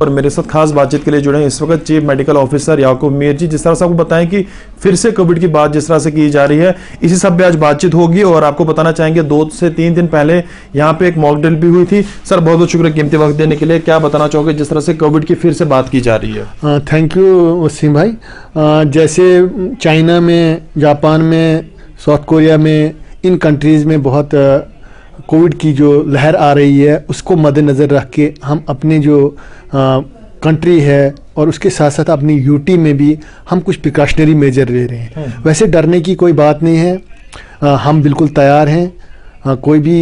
और मेरे साथ खास बातचीत के लिए जुड़े हैं इस वक्त चीफ मेडिकल ऑफिसर याकूब मीर जी। जिस तरह से आपको बताएं कि फिर से कोविड की बात जिस तरह से की जा रही है, इसी सब पे आज बातचीत होगी। और आपको बताना चाहेंगे 2 से 3 दिन पहले यहाँ पे एक मॉक ड्रिल भी हुई थी। सर बहुत बहुत शुक्रिया कीमती वक्त देने के लिए। क्या बताना चाहोगे जिस तरह से कोविड की फिर से बात की जा रही है? थैंक यू वसीम भाई। जैसे चाइना में, जापान में, साउथ कोरिया में, इन कंट्रीज़ में बहुत कोविड की जो लहर आ रही है उसको मद्देनज़र रख के हम अपने जो कंट्री है और उसके साथ साथ अपनी यूटी में भी हम कुछ प्रिकॉशनरी मेजर ले रहे हैं। वैसे डरने की कोई बात नहीं है, हम बिल्कुल तैयार हैं। कोई भी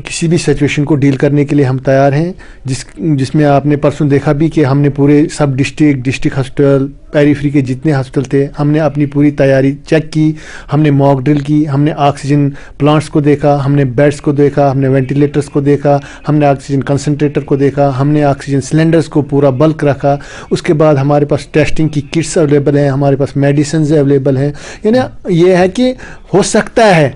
किसी भी सिचुएशन को डील करने के लिए हम तैयार हैं। जिसमें आपने परसों देखा भी कि हमने पूरे सब डिस्ट्रिक्ट हॉस्पिटल, पेरीफ्री के जितने हॉस्पिटल थे, हमने अपनी पूरी तैयारी चेक की, हमने मॉक ड्रिल की, हमने ऑक्सीजन प्लांट्स को देखा, हमने बेड्स को देखा, हमने वेंटिलेटर्स को देखा, हमने ऑक्सीजन कंसनट्रेटर को देखा, हमने ऑक्सीजन सिलेंडर्स को पूरा बल्क रखा। उसके बाद हमारे पास टेस्टिंग की किट्स अवेलेबल हैं, हमारे पास मेडिसिन अवेलेबल हैं। यानी ये है कि हो सकता है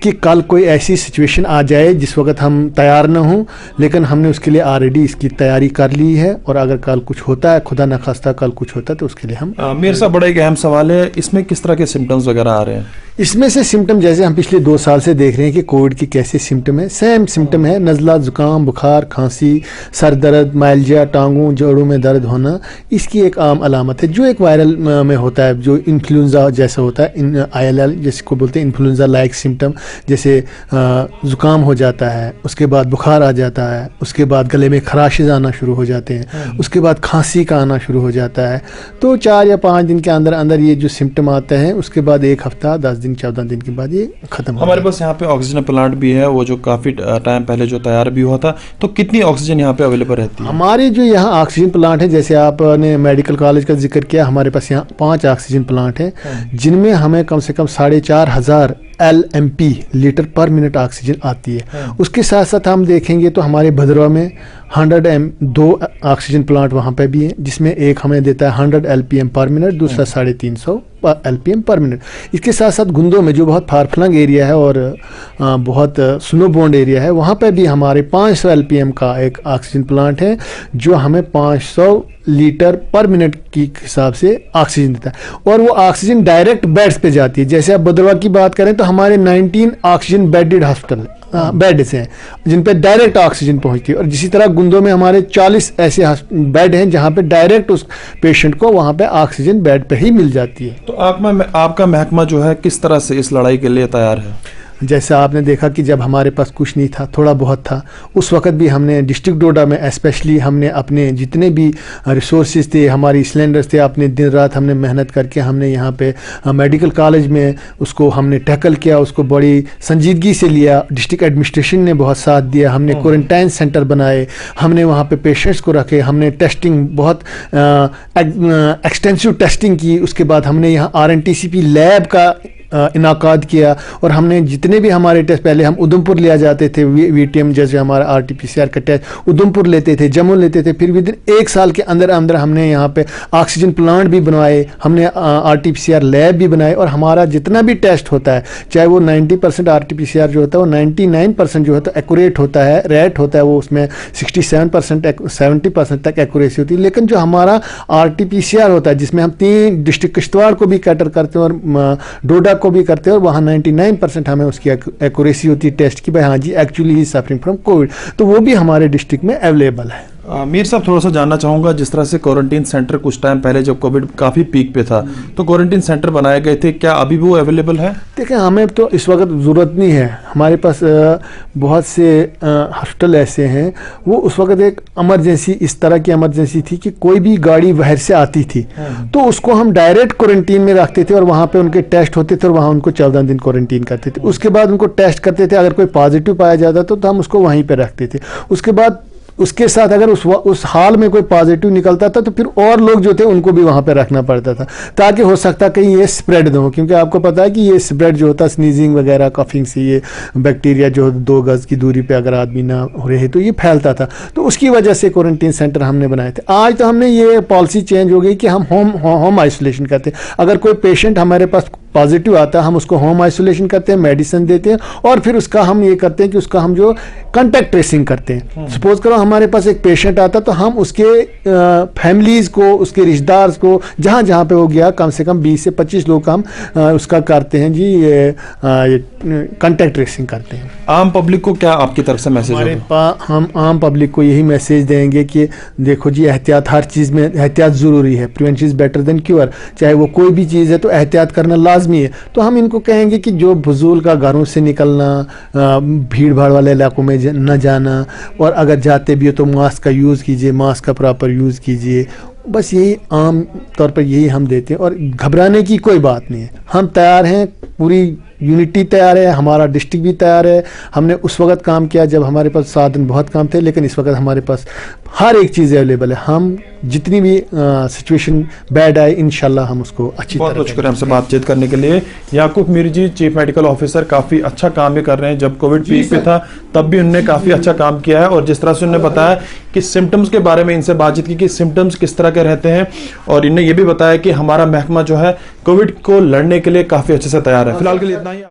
कि कल कोई ऐसी सिचुएशन आ जाए जिस वक्त हम तैयार ना हों, लेकिन हमने उसके लिए ऑलरेडी इसकी तैयारी कर ली है। और अगर कल कुछ होता है, खुदा न खास्ता कल कुछ होता है, तो उसके लिए हम मेरे साथ बड़ा एक अहम सवाल है, इसमें किस तरह के सिम्टम्स वगैरह आ रहे हैं? इसमें से सिम्टम जैसे हम पिछले 2 साल से देख रहे हैं कि कोविड के कैसे सिम्टम है, सेम सिम्टम है। नज़ला, ज़ुकाम, बुखार, खांसी, सर दर्द, माइल्जिया, टांगों जोड़ों में दर्द होना, इसकी एक आम अलामत है जो एक वायरल में होता है, जो इन्फ्लुएंजा जैसा होता है। ILL जिसको बोलते हैं इन्फ्लुएंजा लाइक सिम्टम, जैसे ज़ुकाम हो जाता है, उसके बाद बुखार आ जाता है, उसके बाद गले में खराशेज आना शुरू हो जाते हैं, उसके बाद खांसी का आना शुरू हो जाता है। तो 4 या 5 दिन के अंदर अंदर ये जो सिम्टम आते हैं, उसके बाद 1 हफ्ता 10 दिन 14 दिन के बाद ये खत्म हो। हमारे पास यहाँ पे ऑक्सीजन प्लांट भी है, वो जो काफ़ी टाइम पहले जो तैयार भी हुआ था। तो कितनी ऑक्सीजन यहाँ पे अवेलेबल रहती है? हमारे जो यहाँ ऑक्सीजन प्लांट है, जैसे आपने मेडिकल कॉलेज का जिक्र किया, हमारे पास यहाँ 5 ऑक्सीजन प्लांट हैं, जिनमें हमें कम से कम 4,500 LMP लीटर पर मिनट ऑक्सीजन आती है। उसके साथ साथ हम देखेंगे तो हमारे भद्रवा में 2 ऑक्सीजन प्लांट वहाँ पे भी हैं, जिसमें एक हमें देता है 100 LPM पर मिनट, दूसरा 350 LPM पर मिनट। इसके साथ साथ गुंदों में जो बहुत फारफलंग एरिया है और बहुत स्नो बॉन्ड एरिया है, वहाँ पे भी हमारे 500 LPM का एक ऑक्सीजन प्लांट है, जो हमें 500 लीटर पर मिनट की हिसाब से ऑक्सीजन देता है। और वो ऑक्सीजन डायरेक्ट बेड्स पे जाती है। जैसे आप भद्रवा की बात करें तो हमारे 19 ऑक्सीजन बेडेड हॉस्पिटल बेड्स हैं जिन पे डायरेक्ट ऑक्सीजन पहुंचती है। और जिसी तरह गुंदों में हमारे 40 ऐसे बेड हैं जहां पे डायरेक्ट उस पेशेंट को वहां पे ऑक्सीजन बेड पे ही मिल जाती है। तो आपका महकमा जो है किस तरह से इस लड़ाई के लिए तैयार है? जैसा आपने देखा कि जब हमारे पास कुछ नहीं था, थोड़ा बहुत था, उस वक्त भी हमने डिस्ट्रिक्ट डोडा में स्पेशली हमने अपने जितने भी रिसोर्सेज थे, हमारी सिलेंडर्स थे, अपने दिन रात हमने मेहनत करके हमने यहाँ पे मेडिकल कॉलेज में उसको हमने टैकल किया, उसको बड़ी संजीदगी से लिया। डिस्ट्रिक्ट एडमिनिस्ट्रेशन ने बहुत साथ दिया, हमने क्वारंटाइन सेंटर बनाए, हमने वहाँ पे पेशेंट्स को रखे, हमने टेस्टिंग बहुत एक्सटेंसिव टेस्टिंग की। उसके बाद हमने यहाँ RNTCP लैब का इनाकाद किया। और हमने जितने भी हमारे टेस्ट, पहले हम उधमपुर लिया जाते थे, VTM जैसे हमारा RT-PCR का टेस्ट उधमपुर लेते थे, जम्मू लेते थे। फिर विदिन 1 साल के अंदर अंदर हमने यहाँ पे ऑक्सीजन प्लांट भी बनवाए, हमने RT-PCR लैब भी बनाए। और हमारा जितना भी टेस्ट होता है, चाहे वो 90% RT-PCR जो होता है, वो 99% जो होता है एक्यूरेट होता है, रेट होता है, वो उसमें 67% 70% तक एक्यूरेसी होती है। लेकिन जो हमारा RT-PCR होता है, जिसमें हम 3 डिस्ट्रिक्ट किश्तवाड़ को भी कैटर करते हैं और डोडा को भी करते हैं, और वहाँ 99% हमें उसकी एक्यूरेसी होती है टेस्ट की, भाई हाँ जी actually he suffering from Covid, तो वो भी हमारे डिस्ट्रिक्ट में अवेलेबल है। मीर साहब थोड़ा सा जानना चाहूँगा, जिस तरह से क्वारंटीन सेंटर कुछ टाइम पहले जब कोविड काफ़ी पीक पे था तो क्वारंटीन सेंटर बनाए गए थे, क्या अभी भी वो अवेलेबल है? देखिए, हमें तो इस वक्त ज़रूरत नहीं है। हमारे पास बहुत से हॉस्पिटल ऐसे हैं, वो उस वक्त एक इमरजेंसी, इस तरह की इमरजेंसी थी कि कोई भी गाड़ी बाहर से आती थी तो उसको हम डायरेक्ट क्वारंटीन में रखते थे और वहाँ पे उनके टेस्ट होते थे और वहाँ उनको 14 दिन क्वारंटीन करते थे। उसके बाद उनको टेस्ट करते थे, अगर कोई पॉजिटिव पाया जाता तो हम उसको वहीं पर रखते थे। उसके बाद उसके साथ अगर उस हाल में कोई पॉजिटिव निकलता था तो फिर और लोग जो थे उनको भी वहाँ पे रखना पड़ता था, ताकि हो सकता कहीं ये स्प्रेड ना हो, क्योंकि आपको पता है कि ये स्प्रेड जो होता है स्नीजिंग वगैरह, कफिंग से ये बैक्टीरिया जो 2 गज की दूरी पे अगर आदमी ना हो रहे तो ये फैलता था। तो उसकी वजह से क्वारंटीन सेंटर हमने बनाए थे। आज तो हमने ये पॉलिसी चेंज हो गई कि हम होम आइसोलेशन करते हैं। अगर कोई पेशेंट हमारे पास पॉजिटिव आता है हम उसको होम आइसोलेशन करते हैं, मेडिसिन देते हैं और फिर उसका हम ये करते हैं कि उसका हम जो कॉन्टैक्ट ट्रेसिंग करते हैं। सपोज करो हमारे पास एक पेशेंट आता तो हम उसके फैमिलीज को, उसके रिश्तेदार को, जहाँ जहाँ पे हो गया कम से कम 20 से 25 लोग का हम उसका करते हैं जी, कॉन्टैक्ट ट्रेसिंग करते हैं। आम पब्लिक को क्या आपकी तरफ से मैसेज होगा? हम आम पब्लिक को यही मैसेज देंगे कि देखो जी, एहतियात हर चीज़ में एहतियात ज़रूरी है। Prevention is better than cure. चाहे वो कोई भी चीज़ है तो एहतियात करना लाजमी है। तो हम इनको कहेंगे कि जो फजूल का घरों से निकलना, भीड़ भाड़ वाले इलाकों में न जाना, और अगर जाते भी हो तो मास्क का यूज़ कीजिए, मास्क का प्रॉपर यूज़ कीजिए। बस यही आम तौर पर यही हम देते हैं और घबराने की कोई बात नहीं है। हम तैयार हैं, पूरी यूनिटी तैयार है, हमारा डिस्ट्रिक्ट भी तैयार है। हमने उस वक्त काम किया जब हमारे पास साधन बहुत कम थे, लेकिन इस वक्त हमारे पास हर एक चीज़ अवेलेबल है। हम जितनी भी सिचुएशन बैड आए इंशाल्लाह हम उसको अच्छी तरह। बहुत शुक्रिया हमसे बातचीत करने के लिए। याकूब मीर जी, चीफ मेडिकल ऑफिसर, काफ़ी अच्छा काम भी कर रहे हैं। जब कोविड पीक पे था तब भी उन्होंने काफ़ी अच्छा काम किया है, और जिस तरह से उन्होंने बताया कि सिम्टम्स के बारे में इनसे बातचीत की कि सिम्टम्स किस तरह के रहते हैं, और इन्हें यह भी बताया कि हमारा महकमा जो है कोविड को लड़ने के लिए काफ़ी अच्छे से तैयार है। फिलहाल के लिए इतना ही।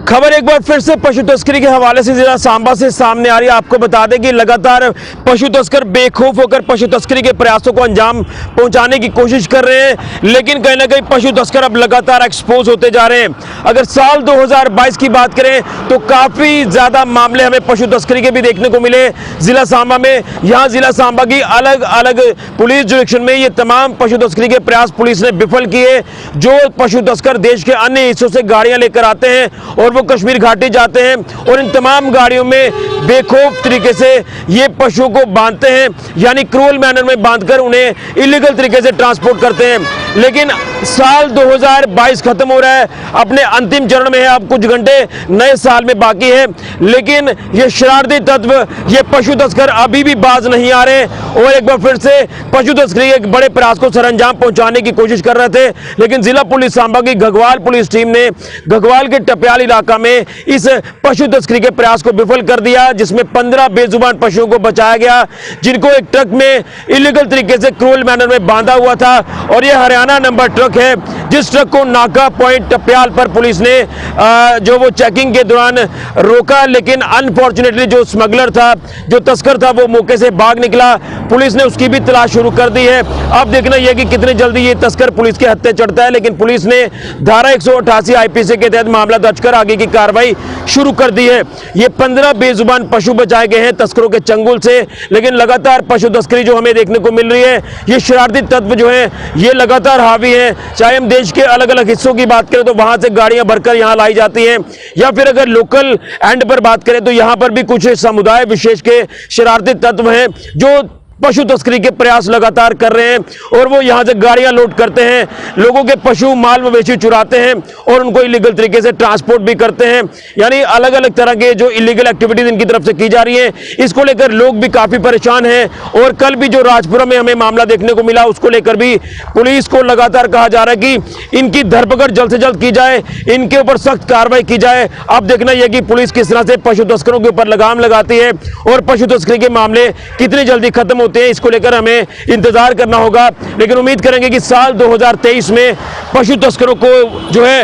खबर एक बार फिर से पशु तस्करी के हवाले से जिला सांबा से सामने आ रही है। आपको बता दें कि लगातार पशु तस्कर बेखौफ होकर पशु तस्करी के प्रयासों को अंजाम पहुंचाने की कोशिश कर रहे हैं, लेकिन कहीं ना कहीं पशु तस्कर अब लगातार एक्सपोज होते जा रहे हैं। अगर साल 2022 की बात करें तो काफ़ी ज़्यादा मामले हमें पशु तस्करी के भी देखने को मिले जिला सांबा में। यहाँ जिला सांबा की अलग अलग पुलिस जुरिक्शन में ये तमाम पशु तस्करी के प्रयास पुलिस ने विफल किए। जो पशु तस्कर देश के अन्य हिस्सों से गाड़ियाँ लेकर आते हैं और वो कश्मीर घाटी जाते हैं, और इन तमाम गाड़ियों में बेखौफ तरीके से ये पशुओं को बांधते हैं, यानी क्रूअल मैनर में बांधकर उन्हें इलीगल तरीके से ट्रांसपोर्ट करते हैं। लेकिन साल 2022 खत्म हो रहा है, अपने अंतिम चरण में है, अब कुछ घंटे नए साल में बाकी है, लेकिन ये शरारती तत्व, ये पशु तस्कर अभी भी बाज नहीं आ रहे, और एक बार फिर से पशु तस्करी एक बड़े प्रयास को सरअंजाम पहुंचाने की कोशिश कर रहे थे। लेकिन जिला पुलिस सांबा की घगवाल पुलिस टीम ने घगवाल के टप्याल इलाका में इस पशु तस्करी के प्रयास को विफल कर दिया, जिसमें 15 बेजुबान पशुओं को बचाया गया, जिनको एक ट्रक में इलीगल तरीके से क्रूअल मैनर में बांधा हुआ था। और यह हरियाणा नंबर ट्रक है, जिस ट्रक को नाका पॉइंट टप्याल पर पुलिस ने जो वो चेकिंग के दौरान रोका, लेकिन अनफॉर्चुनेटली जो स्मगलर था, जो तस्कर था, वो मौके से भाग निकला। पुलिस ने उसकी भी तलाश शुरू कर दी है। अब देखना यह कि कितनी जल्दी ये तस्कर पुलिस के हत्थे चढ़ता है, लेकिन पुलिस ने धारा 188 आईपीसी के तहत मामला दर्ज कर आगे की कार्रवाई शुरू कर दी है। ये 15 बेजुबान पशु बचाए गए हैं तस्करों के चंगुल से, लेकिन लगातार पशु तस्करी जो हमें देखने को मिल रही है, ये शरारती तत्व जो है ये लगातार हावी है। चाहे हम देश के अलग अलग हिस्सों की बात करें तो वहां से गाड़ियां भरकर यहां लाई जाती हैं, या फिर अगर लोकल एंड पर बात करें तो यहां पर भी कुछ समुदाय विशेष के शरारती तत्व हैं जो पशु तस्करी के प्रयास लगातार कर रहे हैं, और वो यहां से गाड़ियां लोड करते हैं, लोगों के पशु माल मवेशी चुराते हैं और उनको इलीगल तरीके से ट्रांसपोर्ट भी करते हैं। यानी अलग अलग तरह के जो इलीगल एक्टिविटीज इनकी तरफ से की जा रही हैं, इसको लेकर लोग भी काफी परेशान हैं। और कल भी जो राजपुरा में हमें मामला देखने को मिला, उसको लेकर भी पुलिस को लगातार कहा जा रहा है कि इनकी धरपकड़ जल्द से जल्द की जाए, इनके ऊपर सख्त कार्रवाई की जाए। अब देखना यह कि पुलिस किस तरह से पशु तस्करों के ऊपर लगाम लगाती है और पशु तस्करी के मामले कितनी जल्दी खत्म होते हैं, इसको लेकर हमें इंतजार करना होगा। लेकिन उम्मीद करेंगे कि साल 2023 में पशु तस्करों को जो है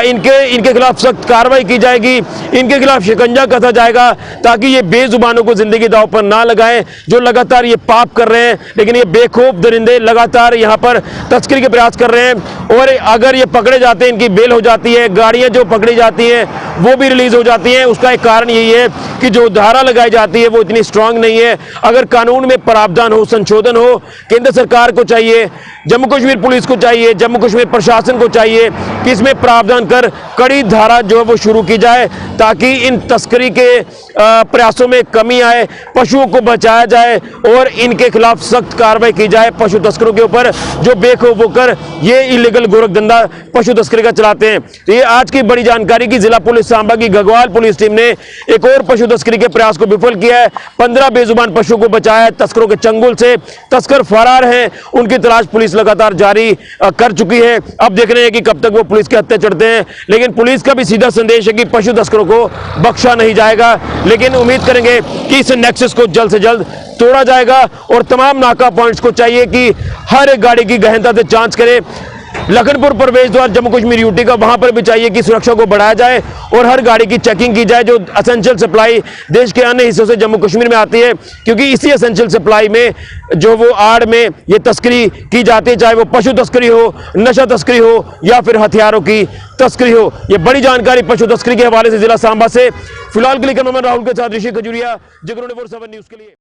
इनके खिलाफ सख्त कार्रवाई की जाएगी, इनके खिलाफ शिकंजा कसा जाएगा, ताकि ये बेजुबानों को जिंदगी दांव पर ना लगाएं जो लगातार ये पाप कर रहे हैं। लेकिन ये बेखौफ दरिंदे लगातार यहाँ पर तस्करी के प्रयास कर रहे हैं, और अगर ये पकड़े जाते हैं, इनकी बेल हो जाती है, गाड़ियाँ जो पकड़ी जाती हैं वो भी रिलीज हो जाती हैं। उसका एक कारण यही है कि जो धारा लगाई जाती है वो इतनी स्ट्रांग नहीं है। अगर कानून में प्रावधान हो, संशोधन हो, केंद्र सरकार को चाहिए, जम्मू कश्मीर पुलिस को चाहिए, जम्मू कश्मीर प्रशासन को चाहिए कि इसमें प्रावधान कर कड़ी धारा जो है वो शुरू की जाए, ताकि इन तस्करी के प्रयासों में कमी आए, पशुओं को बचाया जाए और इनके खिलाफ सख्त कार्रवाई की जाए पशु तस्करों के ऊपर जो बेखौफ होकर ये इलीगल गोरखधंधा पशु तस्करी का चलाते हैं। तो ये आज की बड़ी जानकारी की जिला पुलिस सांबा की घगवाल पुलिस टीम ने एक और पशु तस्करी के प्रयास को विफल किया है। 15 बेजुबान पशुओं को बचाया है तस्करों के चंगुल से। तस्कर फरार हैं, उनकी तलाश पुलिस लगातार जारी कर चुकी है। अब देख रहे हैं कि कब तक वो पुलिस के हत्थे चढ़ते हैं, लेकिन पुलिस का भी सीधा संदेश है कि पशु तस्करों को बख्शा नहीं जाएगा। लेकिन उम्मीद करेंगे कि इस नेक्सस को जल्द से जल्द तोड़ा जाएगा, और तमाम नाका पॉइंट्स को चाहिए कि हर एक गाड़ी की गहनता से जांच करें, लखनपुर प्रवेश द्वार जम्मू कश्मीर यूटी का, वहां पर भी चाहिए कि सुरक्षा को बढ़ाया जाए और हर गाड़ी की चेकिंग की जाए जो एसेंशियल सप्लाई देश के अन्य हिस्सों से जम्मू कश्मीर में आती है, क्योंकि इसी एसेंशियल सप्लाई में जो वो आड़ में ये तस्करी की जाती है, चाहे वो पशु तस्करी हो, नशा तस्करी हो या फिर हथियारों की तस्करी हो। ये बड़ी जानकारी पशु तस्करी के हवाले से जिला सांबा से। फिलहाल के लिए कैमरामैन राहुल के साथ ऋषि खजूरिया, जगरू 24/7 न्यूज के लिए।